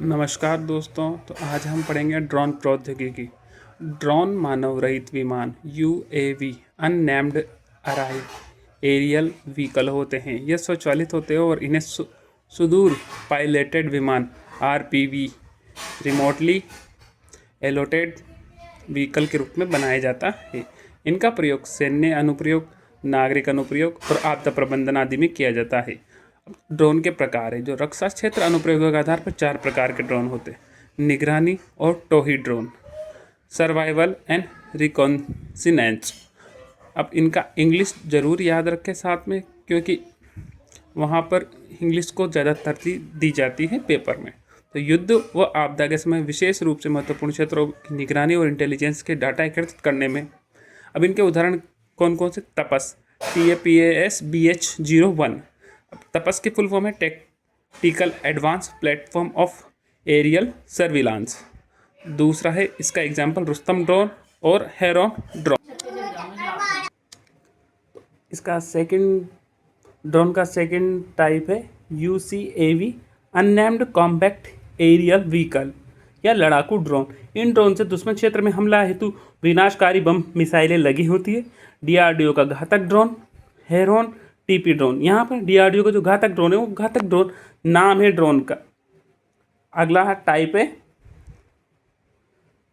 नमस्कार दोस्तों। तो आज हम पढ़ेंगे ड्रोन प्रौद्योगिकी। ड्रोन मानव रहित विमान यूएवी अनमैन्ड एरियल व्हीकल होते हैं। ये स्वचालित होते हैं और इन्हें सुदूर पायलटेड विमान आरपीवी रिमोटली एलोटेड व्हीकल के रूप में बनाया जाता है। इनका प्रयोग सैन्य अनुप्रयोग, नागरिक अनुप्रयोग और आपदा प्रबंधन आदि में किया जाता है। ड्रोन के प्रकार है। जो रक्षा क्षेत्र अनुप्रयोगों के आधार पर 4 प्रकार के ड्रोन होते हैं: निगरानी और टोही ड्रोन, सर्वाइवल एंड रिकॉन्सिनेंस। अब इनका इंग्लिश ज़रूर याद रखें साथ में, क्योंकि वहाँ पर इंग्लिश को ज़्यादा तरजीह दी जाती है पेपर में। तो युद्ध व आपदा के समय विशेष रूप से महत्वपूर्ण क्षेत्रों की निगरानी और इंटेलिजेंस के डाटा एकत्रित करने में। अब इनके उदाहरण कौन कौन से: तपस TAPASBH-01। तपस की फुल फॉर्म है tactical advance platform of aerial surveillance. दूसरा है इसका एग्जाम्पल रुस्तम ड्रोन और हेरोन ड्रोन। इसका ड्रोन का सेकंड टाइप है UCAV unmanned compact aerial vehicle या लड़ाकू ड्रोन। इन ड्रोन से दुश्मन क्षेत्र में हमला हेतु विनाशकारी बम मिसाइलें लगी होती है। DRDO का घातक ड्रोन हेरोन TP ड्रोन। यहाँ पर DRDO का जो घातक ड्रोन है वो घातक ड्रोन नाम है ड्रोन का। अगला टाइप है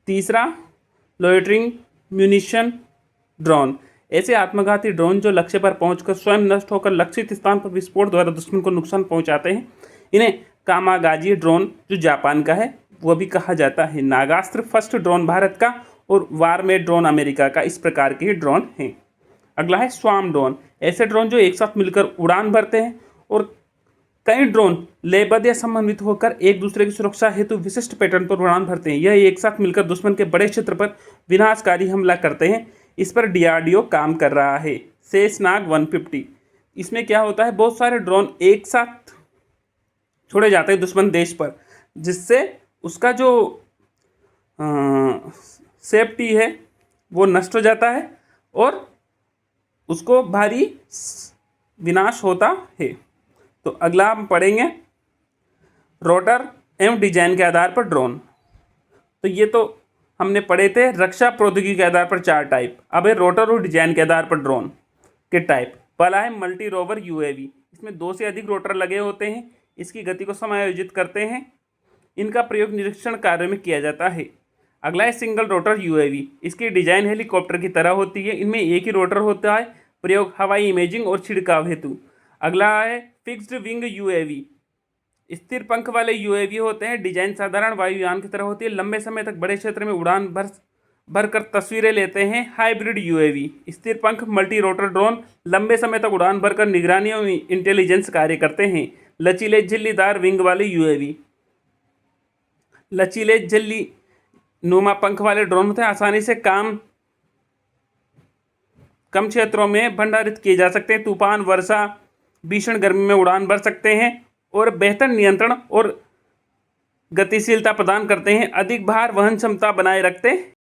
तीसरा लोइटरिंग म्यूनिशन ड्रोन। ऐसे आत्मघाती ड्रोन जो लक्ष्य पर पहुंचकर स्वयं नष्ट होकर लक्षित स्थान पर विस्फोट द्वारा दुश्मन को नुकसान पहुंचाते हैं। इन्हें कामागाजी ड्रोन जो जापान का है वह भी कहा जाता है। नागास्त्र फर्स्ट ड्रोन भारत का और वारमेड ड्रोन अमेरिका का इस प्रकार के ड्रोन हैं। अगला है स्वार्म ड्रोन। ऐसे ड्रोन जो एक साथ मिलकर उड़ान भरते हैं और कई ड्रोन लयबद्ध या समन्वित होकर एक दूसरे की सुरक्षा हेतु विशिष्ट पैटर्न पर उड़ान भरते हैं। यह एक साथ मिलकर दुश्मन के बड़े क्षेत्र पर विनाशकारी हमला करते हैं। इस पर DRDO काम कर रहा है। शेषनाग 150। इसमें क्या होता है, बहुत सारे ड्रोन एक साथ छोड़े जाते हैं दुश्मन देश पर, जिससे उसका जो सेफ्टी है वो नष्ट हो जाता है और उसको भारी विनाश होता है। तो अगला हम पढ़ेंगे रोटर एवं डिजाइन के आधार पर ड्रोन। तो ये तो हमने पढ़े थे रक्षा प्रौद्योगिकी के आधार पर 4 टाइप। अब है रोटर और डिजाइन के आधार पर ड्रोन के टाइप। पहला है मल्टी रोवर UAV। इसमें 2 से अधिक रोटर लगे होते हैं। इसकी गति को समायोजित करते हैं। इनका प्रयोग निरीक्षण कार्य में किया जाता है। अगला है सिंगल रोटर UAV। इसकी डिजाइन हेलीकॉप्टर की तरह होती है। इनमें एक ही रोटर होता है। प्रयोग हवाई इमेजिंग और छिड़काव हेतु। अगला है फिक्स्ड विंग UAV। स्थिर पंख वाले UAV होते हैं। डिजाइन साधारण वायुयान की तरह होती है। लंबे समय तक बड़े क्षेत्र में उड़ान भरकर तस्वीरें लेते हैं। Hybrid UAV। स्थिर पंख मल्टी रोटर ड्रोन लंबे समय तक उड़ान भरकर निगरानी और इंटेलिजेंस कार्य करते हैं। लचीले झिल्लीदार विंग वाले UAV। लचीले झिल्ली नुमा पंख वाले ड्रोन होते हैं। आसानी से कम क्षेत्रों में भंडारित किए जा सकते हैं। तूफान, वर्षा, भीषण गर्मी में उड़ान भर सकते हैं और बेहतर नियंत्रण और गतिशीलता प्रदान करते हैं। अधिक भार वहन क्षमता बनाए रखते हैं।